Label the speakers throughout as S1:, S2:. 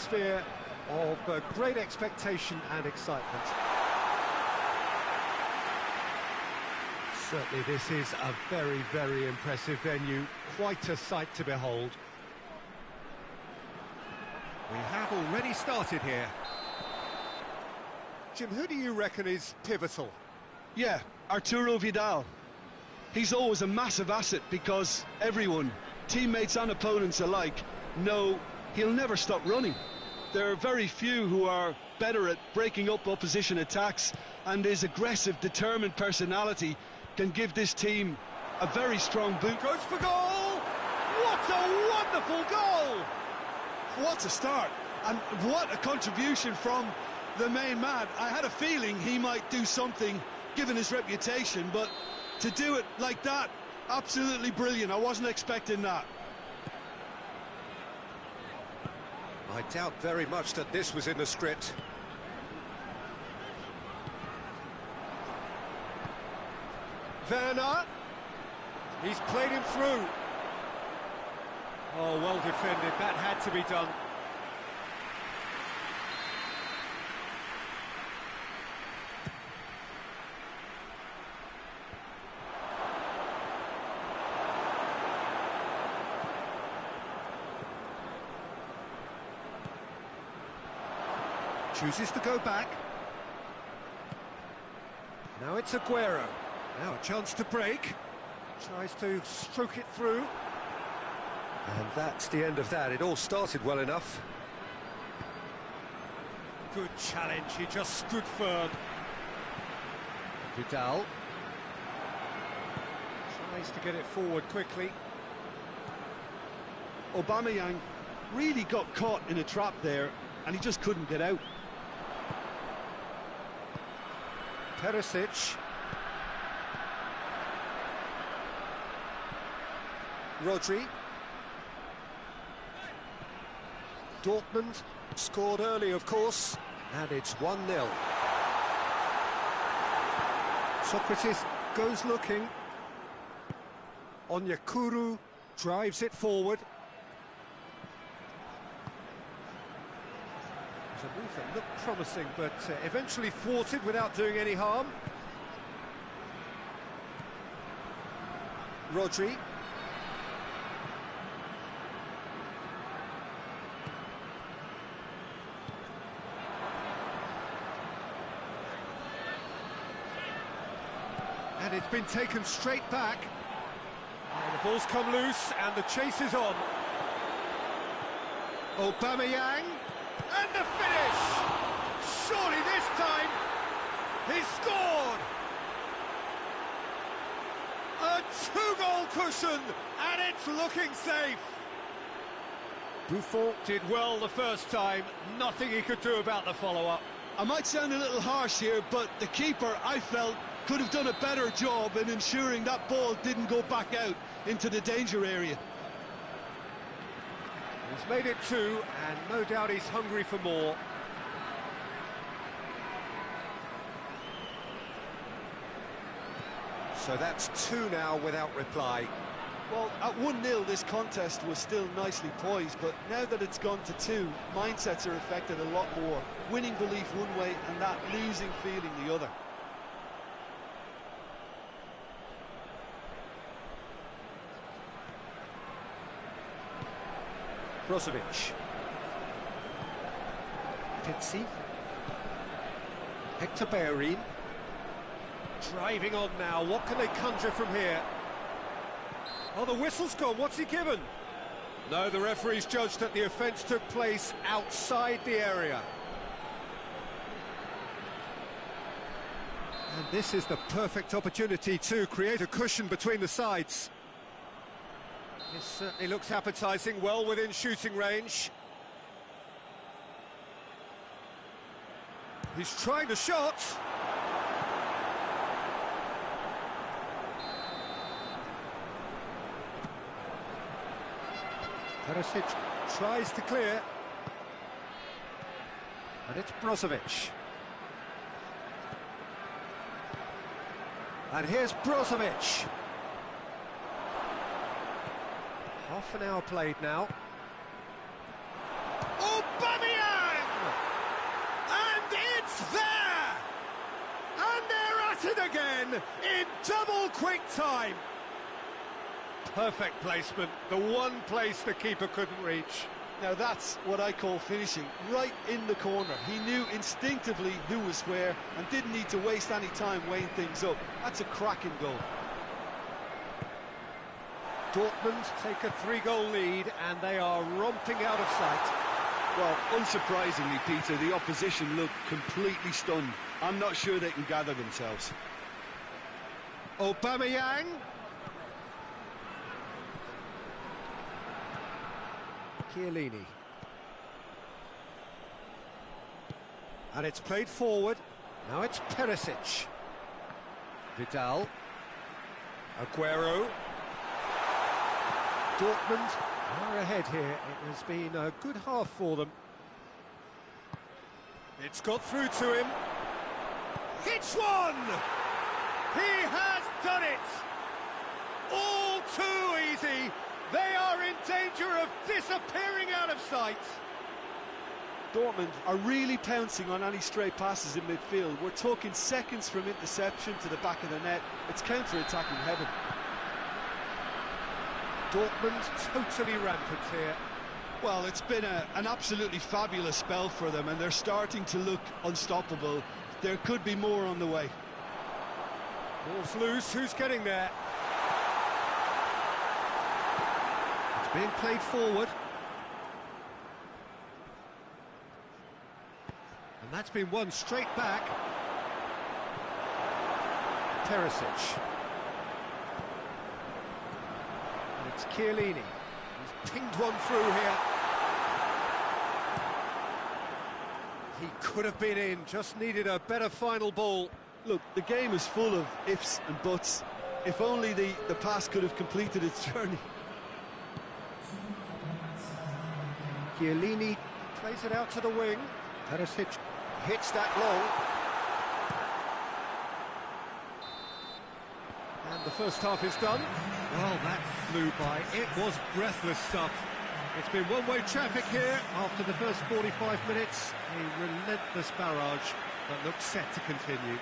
S1: atmosphere of great expectation and excitement. Certainly this is a very, very impressive venue, quite a sight to behold. We have already started here. Jim, who do you reckon is pivotal?
S2: Yeah, Arturo Vidal. He's always a massive asset because everyone, teammates and opponents alike, know he'll never stop running. There are very few who are better at breaking up opposition attacks, and his aggressive, determined personality can give this team a very strong boot.
S1: Goes for goal! What a wonderful goal!
S2: What a start, and what a contribution from the main man. I had a feeling he might do something, given his reputation, but to do it like that, absolutely brilliant. I wasn't expecting that.
S1: I doubt very much that this was in the script. Werner, he's played him through. Oh, well defended, that had to be done. Chooses to go back. Now it's Aguero. Now a chance to break. Tries to stroke it through. And that's the end of that. It all started well enough. Good challenge. He just stood firm. Vidal. Tries to get it forward quickly.
S2: Aubameyang really got caught in a trap there, and he just couldn't get out.
S1: Perisic. Rodri. Dortmund scored early, of course, and it's 1-0. Socrates goes looking. Onyekuru drives it forward. A move that looked promising, but eventually thwarted without doing any harm. Rodri. And it's been taken straight back. And the ball's come loose, and the chase is on. Aubameyang. And the finish! Surely this time, he's scored! A two-goal cushion, and it's looking safe! Buffon did well the first time, nothing he could do about the follow-up.
S2: I might sound a little harsh here, but the keeper, I felt, could have done a better job in ensuring that ball didn't go back out into the danger area.
S1: He's made it two, and no doubt he's hungry for more. So that's two now without reply.
S2: Well, at 1-0 this contest was still nicely poised, but now that it's gone to two, mindsets are affected a lot more. Winning belief one way and that losing feeling the other.
S1: Brozovic. Pizzi. Hector Bellerin. Driving on now, what can they conjure from here? Oh, the whistle's gone, what's he given? No, the referee's judged that the offence took place outside the area. And this is the perfect opportunity to create a cushion between the sides. This certainly looks appetising, well within shooting range. He's trying the shot. Perisic tries to clear. And it's Brozovic. And here's Brozovic. Half an hour played now. Aubameyang! again in double quick time. Perfect placement, the one place the keeper couldn't reach.
S2: Now that's what I call finishing, right in the corner. He knew instinctively who was where and didn't need to waste any time weighing things up. That's a cracking goal.
S1: Dortmund take a 3-goal lead and they are romping out of sight.
S2: Well, unsurprisingly, Peter, the opposition look completely stunned. I'm not sure they can gather themselves.
S1: Aubameyang. Chiellini. And it's played forward. Now it's Perisic. Vidal. Aguero. Dortmund are ahead here. It has been a good half for them. It's got through to him. Hits one! He has done it! All too easy. They are in danger of disappearing out of sight.
S2: Dortmund are really pouncing on any stray passes in midfield. We're talking seconds from interception to the back of the net. It's counter-attacking heaven.
S1: Dortmund totally rampant here.
S2: Well, it's been an absolutely fabulous spell for them, and they're starting to look unstoppable. There could be more on the way.
S1: Ball's loose, who's getting there? It's being played forward. And that's been won straight back. Perisic. And it's Chiellini. He's pinged one through here. He could have been in, just needed a better final ball.
S2: Look, the game is full of ifs and buts. If only the pass could have completed its journey.
S1: Chiellini plays it out to the wing. Perisic hits that long. And the first half is done. Well, that flew by. It was breathless stuff. It's been one-way traffic here after the first 45 minutes. A relentless barrage that looks set to continue.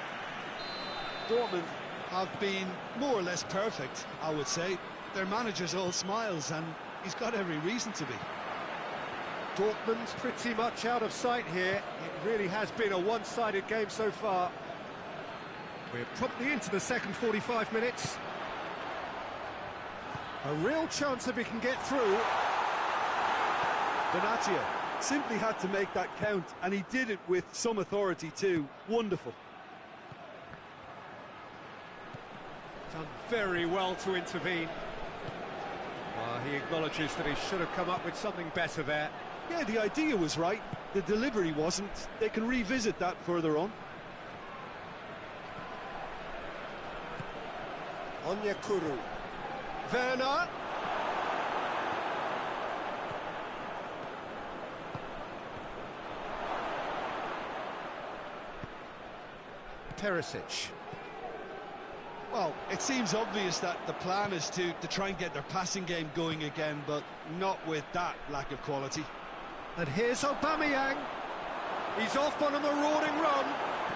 S2: Dortmund have been more or less perfect, I would say. Their manager's all smiles, and he's got every reason to be.
S1: Dortmund's pretty much out of sight here. It really has been a one-sided game so far. We're promptly into the second 45 minutes. A real chance that we can get through.
S2: Donatia simply had to make that count, and he did it with some authority too. Wonderful.
S1: Done very well to intervene. He acknowledges that he should have come up with something better there.
S2: Yeah, the idea was right, the delivery wasn't. They can revisit that further on.
S1: Onyekuru. Werner. Perisic.
S2: Well, it seems obvious that the plan is to try and get their passing game going again, but not with that lack of quality.
S1: And here's Aubameyang. He's off on a marauding run.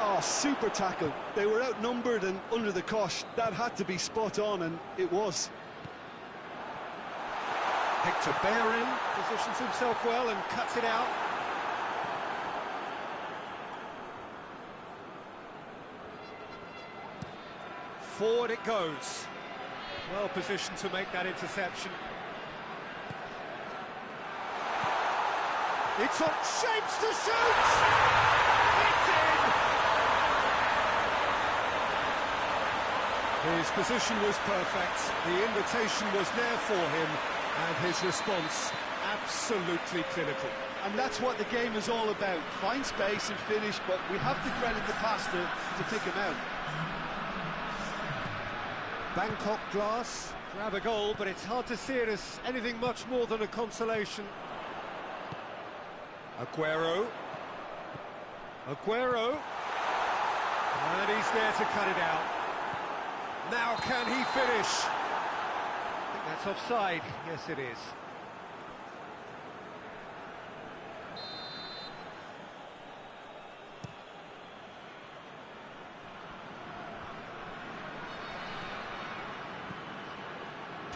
S2: Oh, super tackle. They were outnumbered and under the cosh. That had to be spot on, and it was.
S1: Hector Bellerin positions himself well and cuts it out. Forward it goes. Well positioned to make that interception. It's on, shapes to shoot! It's in! His position was perfect, the invitation was there for him, and his response absolutely clinical.
S2: And that's what the game is all about. Find space and finish, but we have to credit the pass to pick him out.
S1: Bangkok Glass grab a goal, but it's hard to see it as anything much more than a consolation. Aguero. Aguero. And he's there to cut it out. Now can he finish? I think that's offside. Yes, it is.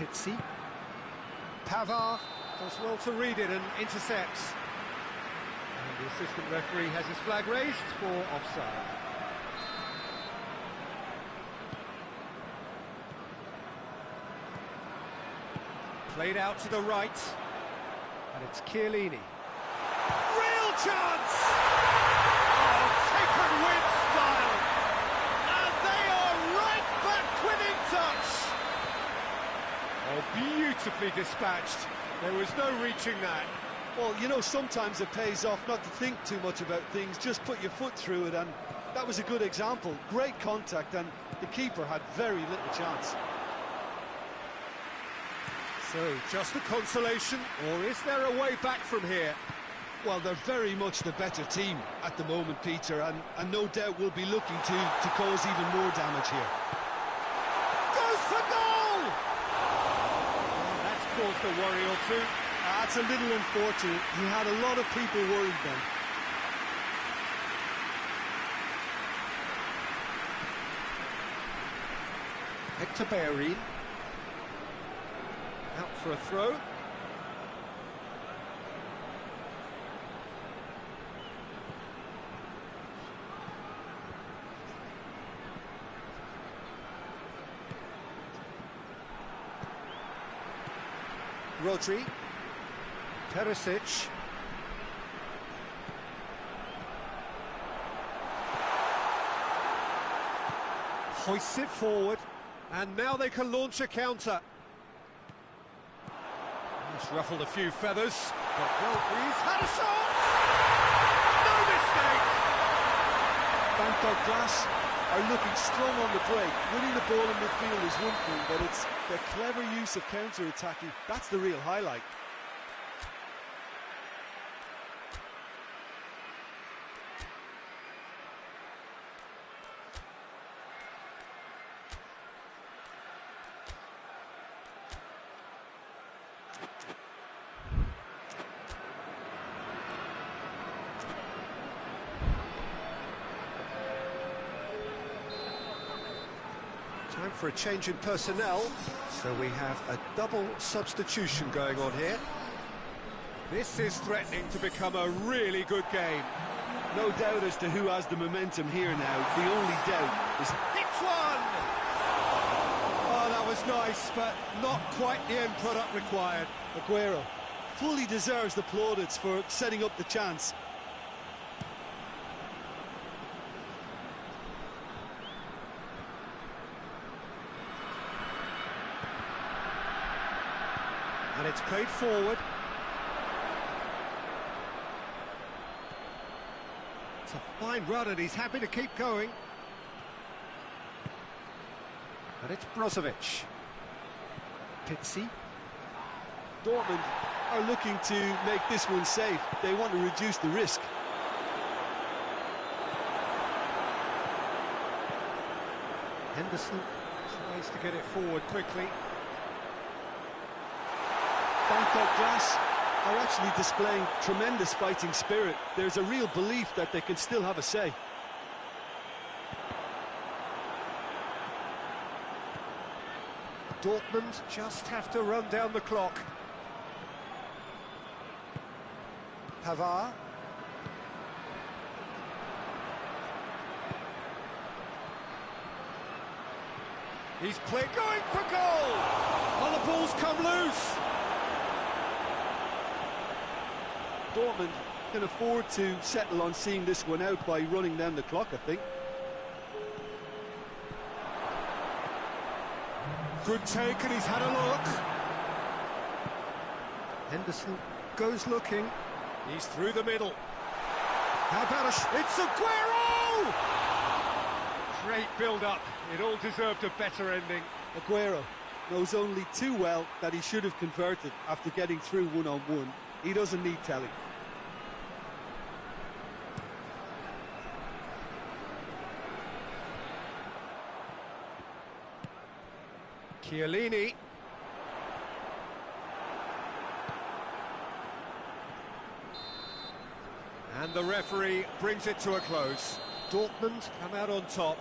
S1: Pizzi. Pavard does well to read it and intercepts. And the assistant referee has his flag raised for offside. Played out to the right, and it's Chiellini. Real chance! Oh, taken with style! And they are right back within touch! Oh, beautifully dispatched. There was no reaching that.
S2: Well, you know, sometimes it pays off not to think too much about things, just put your foot through it, and that was a good example. Great contact, and the keeper had very little chance.
S1: So, just a consolation, or is there a way back from here?
S2: Well, they're very much the better team at the moment, Peter, and no doubt will be looking to cause even more damage here.
S1: Goes for goal! Oh, that's caused a worry or two.
S2: That's a little unfortunate. He had a lot of people worried then.
S1: Hector Bellerin. Out for a throw. Rodri. Perisic. Hoists it forward, and now they can launch a counter. He's ruffled a few feathers, but well, he's had a shot! No mistake!
S2: Bangkok Glass are looking strong on the break. Winning the ball in midfield is one thing, but it's their clever use of counter-attacking. That's the real highlight.
S1: Time for a change in personnel, so we have a double substitution going on here. This is threatening to become a really good game.
S2: No doubt as to who has the momentum here now. The only doubt is...
S1: It's one! Oh, that was nice, but not quite the end product required.
S2: Aguero fully deserves the plaudits for setting up the chance.
S1: And it's played forward. It's a fine run and he's happy to keep going. And it's Brozovic. Pizzi.
S2: Dortmund are looking to make this one safe. They want to reduce the risk.
S1: Henderson tries to get it forward quickly.
S2: Bangkok Glass are actually displaying tremendous fighting spirit. There's a real belief that they can still have a say.
S1: Dortmund just have to run down the clock. Pavard. He's played going for goal! Oh, the ball's come loose!
S2: Dortmund can afford to settle on seeing this one out by running down the clock, I think.
S1: Good take, and he's had a look. Henderson goes looking. He's through the middle. How about it's Aguero! Great build-up. It all deserved a better ending.
S2: Aguero knows only too well that he should have converted after getting through one-on-one. He doesn't need telling.
S1: Chiellini. And the referee brings it to a close. Dortmund come out on top.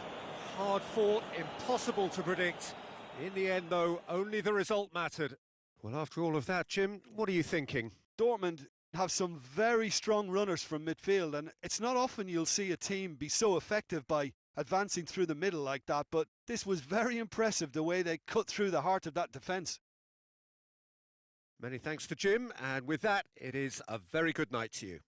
S1: Hard fought, impossible to predict. In the end, though, only the result mattered. Well, after all of that, Jim, what are you thinking?
S2: Dortmund have some very strong runners from midfield, and it's not often you'll see a team be so effective by advancing through the middle like that, but this was very impressive the way they cut through the heart of that defence.
S1: Many thanks to Jim, and with that, it is a very good night to you.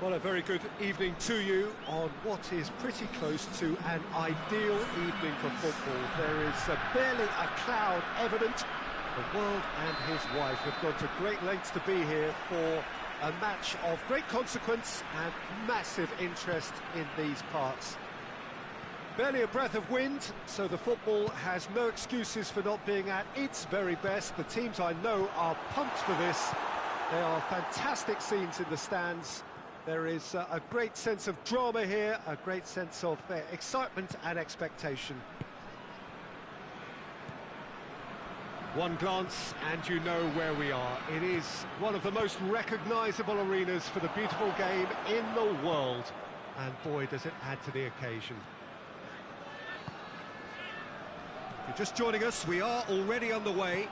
S1: Well, a very good evening to you on what is pretty close to an ideal evening for football. There is barely a cloud evident. The world and his wife have gone to great lengths to be here for a match of great consequence and massive interest in these parts. Barely a breath of wind, so the football has no excuses for not being at its very best. The teams I know are pumped for this. There are fantastic scenes in the stands. There is a great sense of drama here, a great sense of excitement and expectation. One glance and you know where we are. It is one of the most recognisable arenas for the beautiful game in the world. And boy, does it add to the occasion. If you're just joining us, we are already underway.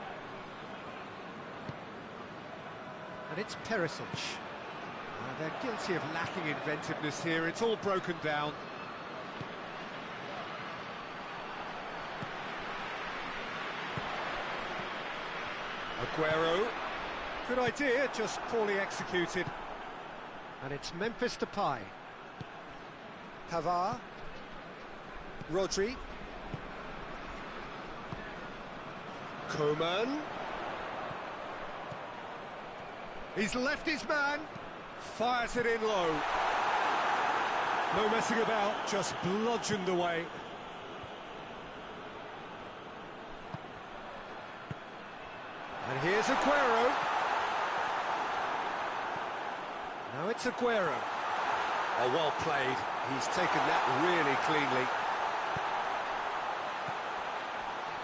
S1: And it's Perisic. They're guilty of lacking inventiveness here. It's all broken down. Aguero. Good idea, just poorly executed. And it's Memphis Depay. Pavard. Rodri. Coman. He's left his man. Fires it in low. No messing about, just bludgeoned away. And here's Aguero. Now it's Aguero. Oh, well played. He's taken that really cleanly.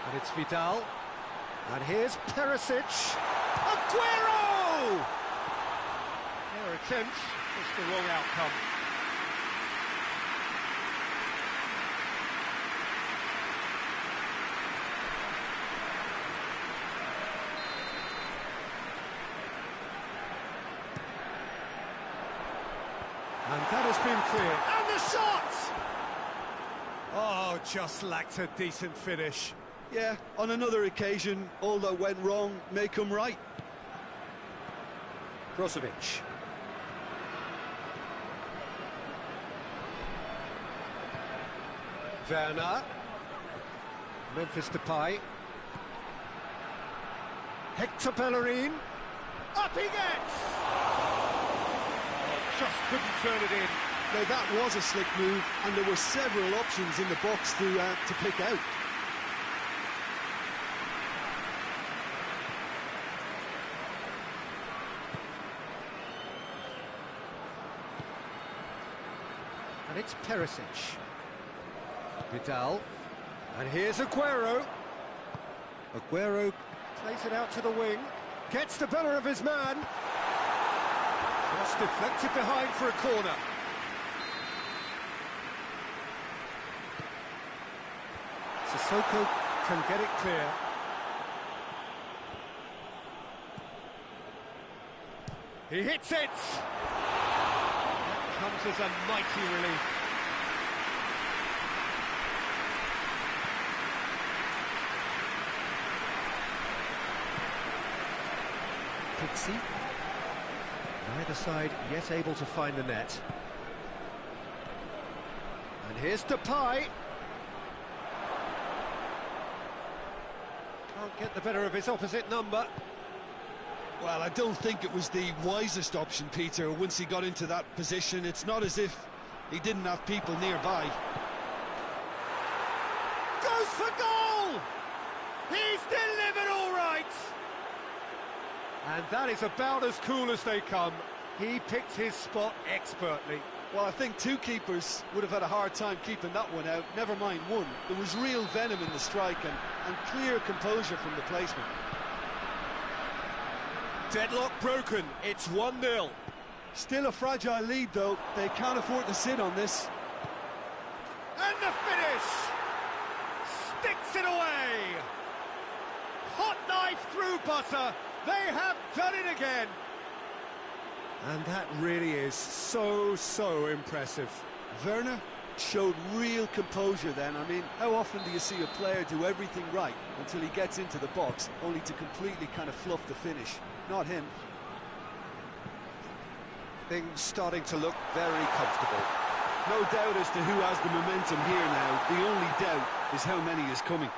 S1: And it's Vidal. And here's Perisic. Aguero! Fair attempt, just the wrong outcome. And that has been cleared. And the shot! Oh, just lacked a decent finish.
S2: Yeah, on another occasion, all that went wrong may come right.
S1: Brozovic. Werner. Memphis Depay. Hector Bellerin. Up he gets! Just couldn't turn it in.
S2: Now that was a slick move, and there were several options in the box to pick out.
S1: And it's Perisic. Vidal. And here's Aguero. Aguero plays it out to the wing. Gets the better of his man. Just deflected behind for a corner. Sissoko can get it clear. He hits it! That comes as a mighty relief. Pixie. Neither side yet able to find the net. And here's Depay. Can't get the better of his opposite number.
S2: Well, I don't think it was the wisest option, Peter, once he got into that position. It's not as if he didn't have people nearby.
S1: Goes for goal! He's delivered all right! And that is about as cool as they come. He picked his spot expertly.
S2: Well, I think two keepers would have had a hard time keeping that one out, never mind one. There was real venom in the strike and clear composure from the placement.
S1: Deadlock broken, it's 1-0.
S2: Still a fragile lead, though. They can't afford to sit on this.
S1: And the finish! Sticks it away! Hot knife through butter. They have done it again. And that really is so impressive.
S2: Werner showed real composure then. I mean, how often do you see a player do everything right until he gets into the box, only to completely kind of fluff the finish? Not him.
S1: Things starting to look very comfortable.
S2: No doubt as to who has the momentum here now. The only doubt is how many is coming.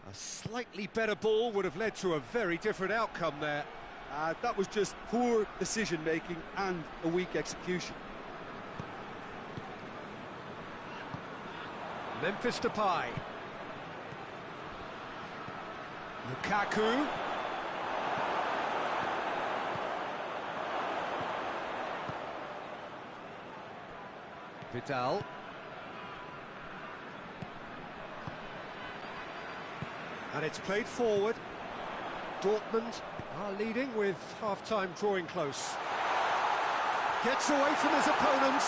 S1: A slightly better ball would have led to a very different outcome there.
S2: That was just poor decision-making and a weak execution.
S1: Memphis Depay. Lukaku. Vidal. And it's played forward. Dortmund are leading with half-time drawing close. Gets away from his opponent.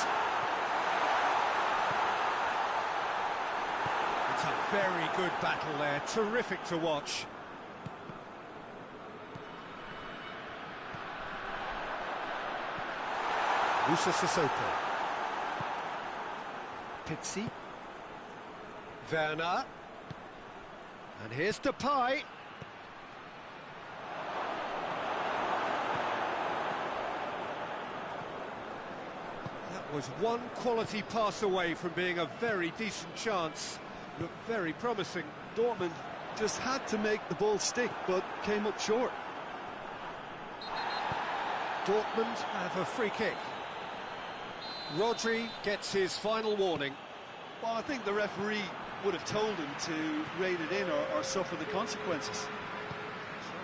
S1: It's a very good battle there, terrific to watch. Moussa Sissoko. Pizzi. Werner. And here's Depay. That was one quality pass away from being a very decent chance. Looked very promising.
S2: Dortmund just had to make the ball stick, but came up short.
S1: Dortmund have a free kick. Rodri gets his final warning.
S2: Well, I think the referee would have told him to rate it in or suffer the consequences.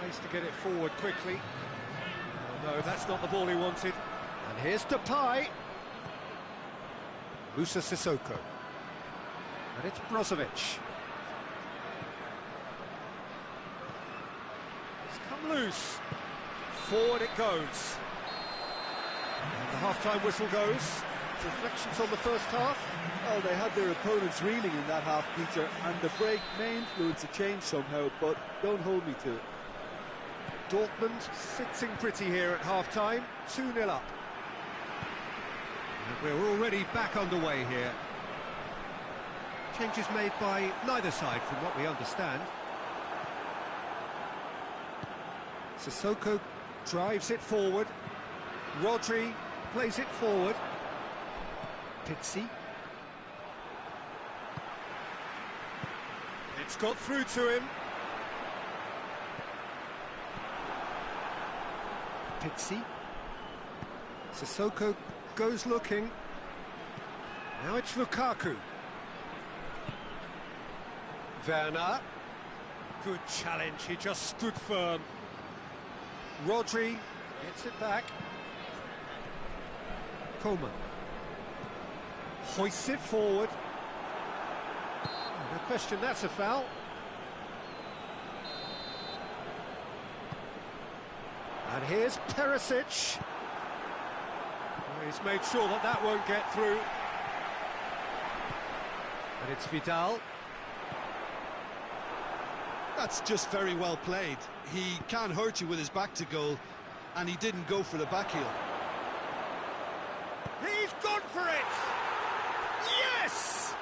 S1: Tries to get it forward quickly. Oh, no, that's not the ball he wanted. And here's Depay. Moussa Sissoko. And it's Brozovic. It's come loose. Forward it goes. And the half-time whistle goes. Reflections on the first half?
S2: Well, they had their opponents reeling in that half, Peter, and the break may influence a change somehow, but don't hold me to it.
S1: Dortmund sitting pretty here at half-time, 2-0 up. And we're already back underway here. Changes made by neither side from what we understand. Sissoko drives it forward. Rodri plays it forward. Pizzi. It's got through to him. Pizzi. Sissoko goes looking. Now it's Lukaku. Werner. Good challenge, he just stood firm. Rodri gets it back. Coleman. Hoists it forward. No question, that's a foul. And here's Perisic. He's made sure that that won't get through. And it's Vidal.
S2: That's just very well played. He can hurt you with his back to goal, and he didn't go for the back heel.
S1: He's gone for it! Yes!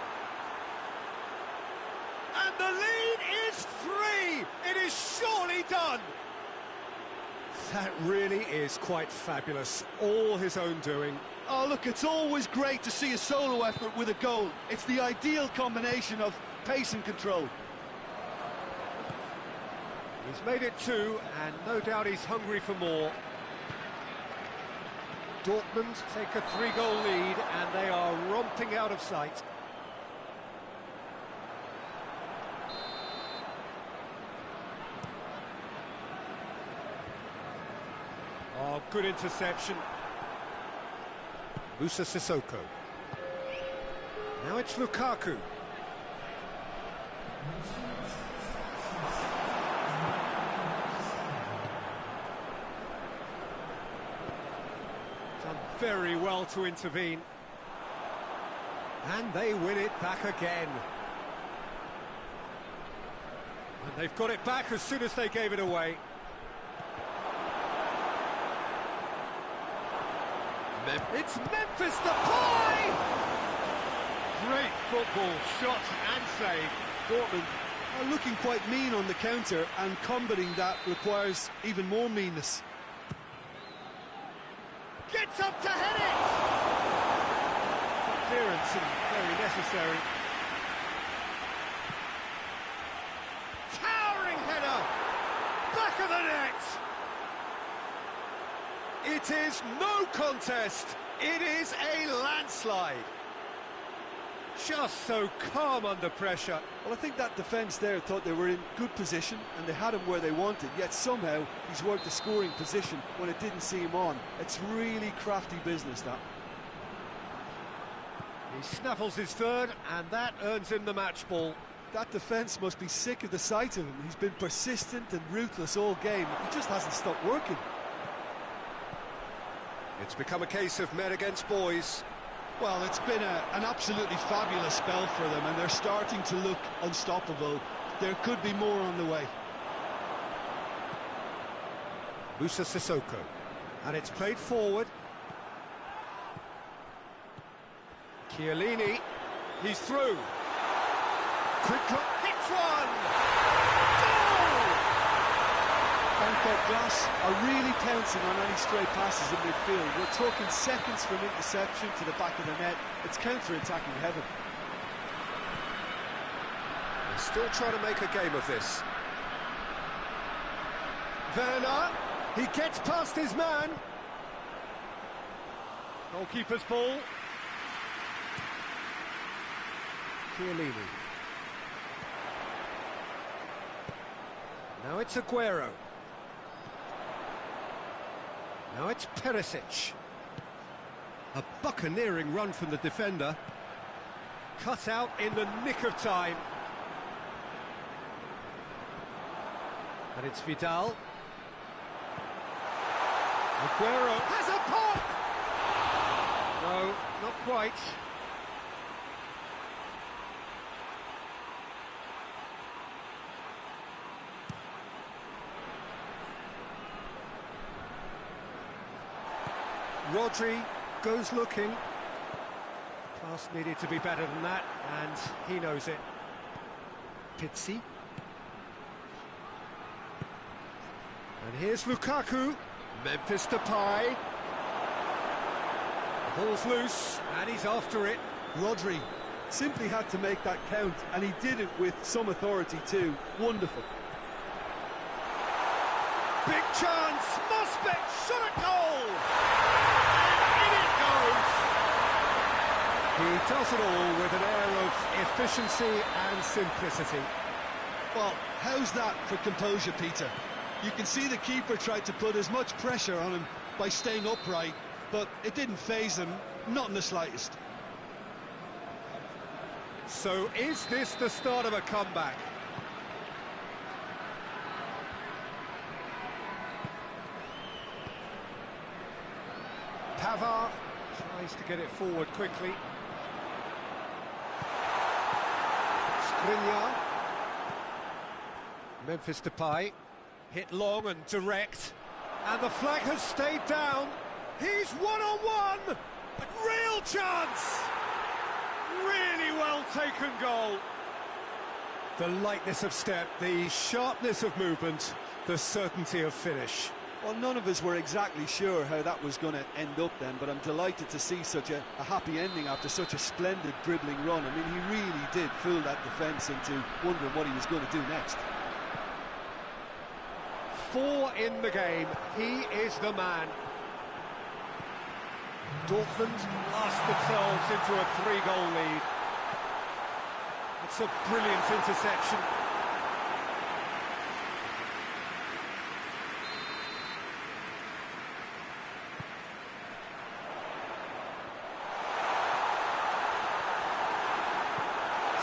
S1: And the lead is 3! It is surely done! That really is quite fabulous. All his own doing.
S2: Oh, look, it's always great to see a solo effort with a goal. It's the ideal combination of pace and control.
S1: He's made it 2, and no doubt he's hungry for more. Dortmund take a 3-goal lead, and they are romping out of sight. Oh, good interception. Moussa Sissoko. Now it's Lukaku. Done very well to intervene. And they win it back again. And they've got it back as soon as they gave it away. It's Memphis Depay! Great football, shot and save.
S2: Dortmund are looking quite mean on the counter, and combating that requires even more meanness.
S1: Gets up to head it! Clearance and very necessary. Towering header! Back of the net! It is no contest. It is a landslide. Just so calm under pressure.
S2: Well, I think that defence there thought they were in good position and they had him where they wanted, yet somehow he's worked a scoring position when it didn't see him on. It's really crafty business, that.
S1: He snaffles his third, and that earns him the match ball.
S2: That defence must be sick of the sight of him. He's been persistent and ruthless all game. He just hasn't stopped working.
S1: It's become a case of men against boys.
S2: Well, it's been an absolutely fabulous spell for them, and they're starting to look unstoppable. There could be more on the way.
S1: Musa Sissoko, and it's played forward. Chiellini, he's through. Quick look, hits one! Goal!
S2: Bangkok Glass are really pouncing on any stray passes in midfield. We're talking seconds from interception to the back of the net. It's counter-attacking heaven.
S1: They're still trying to make a game of this. Werner, he gets past his man. Goalkeeper's ball. Chiellini. Now it's Aguero. Now it's Perisic. A buccaneering run from the defender. Cut out in the nick of time. And it's Vidal. Aguero has a pop! No, not quite. Rodri goes looking. Pass needed to be better than that, and he knows it. Pizzi. And here's Lukaku. Memphis Depay. The ball's loose, and he's after it.
S2: Rodri simply had to make that count, and he did it with some authority too. Wonderful.
S1: Big chance, Mosbeck shot at goal! And in it goes! He does it all with an air of efficiency and simplicity.
S2: Well, how's that for composure, Peter? You can see the keeper tried to put as much pressure on him by staying upright, but it didn't faze him, not in the slightest.
S1: So is this the start of a comeback? Pavard tries to get it forward quickly. Skriniar. Memphis Depay. Hit long and direct. And the flag has stayed down. He's one-on-one! Real chance! Really well taken goal. The lightness of step, the sharpness of movement, the certainty of finish.
S2: Well, none of us were exactly sure how that was going to end up then, but I'm delighted to see such a happy ending after such a splendid dribbling run. I mean, he really did fool that defence into wondering what he was going to do next.
S1: 4 in the game, he is the man. Dortmund blast themselves into a 3-goal lead. It's a brilliant interception.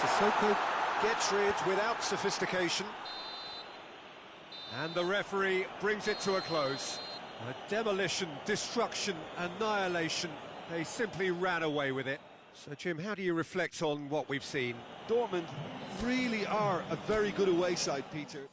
S1: Sissoko gets rid without sophistication. And the referee brings it to a close. A demolition, destruction, annihilation. They simply ran away with it. So, Jim, how do you reflect on what we've seen?
S2: Dortmund really are a very good away side, Peter.